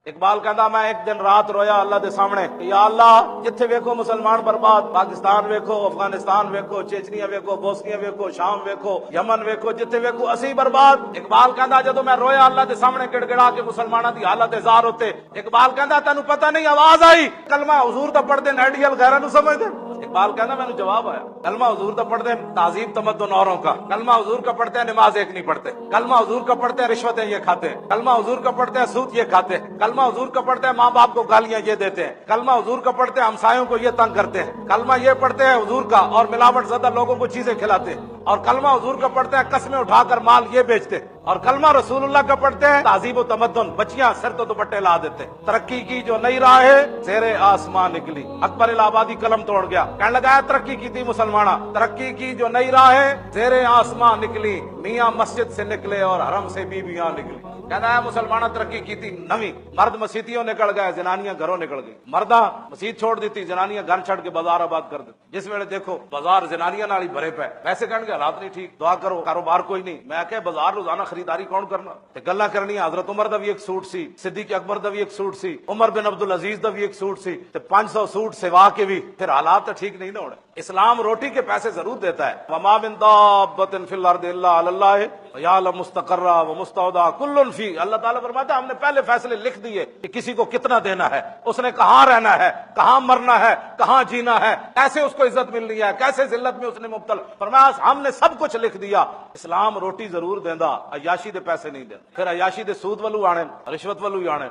اقبال کہندا میں ایک دن رات رویا اللہ دے سامنے کہ یا اللہ جتھے ویکھو مسلمان برباد، پاکستان ویکھو، افغانستان ویکھو، چیچنیا ویکھو، بوسنیا ویکھو، شام ویکھو، یمن ویکھو، جتھے ویکھو اسی برباد۔ اقبال کہندا جدوں میں رویا اللہ دے سامنے گڑ گڑا کے مسلماناں دی حالت زار ہوتے، اقبال کہندا تینوں پتہ نہیں آواز آئی کلمہ حضور دا پڑھ دے آئیڈیل غیراں نوں سمجھ دے۔ اقبال کہنا میں نے جواب آیا کلمہ حضور کا پڑھتے ہیں تہذیب تمدن اوروں کا، کلمہ حضور کا پڑھتے ہیں نماز ایک نہیں پڑھتے، کلمہ حضور کا پڑھتے ہیں رشوتیں یہ کھاتے ہیں، کلمہ حضور کا پڑھتے ہیں سود یہ کھاتے ہیں، کلمہ حضور کا پڑھتے ہیں ماں باپ کو گالیاں یہ دیتے ہیں، کلمہ حضور کا پڑھتے ہیں ہمسایوں کو یہ تنگ کرتے ہیں، کلمہ یہ پڑھتے ہیں حضور کا اور ملاوٹ زدہ لوگوں کو چیزیں کھلاتے ہیں، اور کلمہ حضور کا پڑھتے ہیں قسمیں اٹھا کر مال یہ بیچتے ہیں، اور کلمہ رسول اللہ کا پڑھتے ہیں تہذیب و تمدن، بچیاں سر تو دوپٹے لا دیتے ہیں۔ ترقی کی جو نئی راہ ہے زیر آسمان نکلی، اکبر الہ آبادی قلم توڑ گیا، کہنے لگا ترقی کی تھی مسلمانہ، ترقی کی جو نئی راہ ہے زیر آسمان نکلی، میاں مسجد سے نکلے اور حرم سے بیویاں نکلی۔ کہنا ہے مسلمانہ ترقی کی تھی نویں، مرد مسیتیوں نکل گئے، زنانیاں گھروں نکل گئی، مردہ مسیت چھوڑ دیتی، زنانیاں گھر چھڑ کے بازار آباد کر دیتی، جس ویلے دیکھو بازار زنانیاں نال ہی بھرے پے، ویسے کہنے کے حالات نہیں ٹھیک، دعا کرو کاروبار کوئی نہیں، میں کہ بازار روزانہ خریداری کون کرنا تے گلاں کرنی۔ حضرت عمر دا بھی ایک سوٹ سی، صدیق اکبر دا بھی ایک سوٹ سی، عمر بن عبد العزیز دا بھی ایک سوٹ سی تے 500 سوٹ سوا کے بھی پھر حالات تو ٹھیک نہیں نہ ہونے۔ اسلام روٹی کے پیسے ضرور دیتا ہے، وما من دابۃ فی الارض الا علی اللہ یعلم مستقرها ومستودعها کل فی، اللہ تعالیٰ فرماتا ہے ہم نے پہلے فیصلے لکھ دیے کہ کسی کو کتنا دینا ہے، اس نے کہاں رہنا ہے، کہاں مرنا ہے، کہاں جینا ہے، کیسے اس کو عزت ملنی ہے، کیسے ذلت میں اس نے مبتلا، فرمایا ہم نے سب کچھ لکھ دیا۔ اسلام روٹی ضرور دیندا، عیاشی دے پیسے نہیں دیندا، پھر عیاشی دے سود ولو آنے، رشوت ولو آنے۔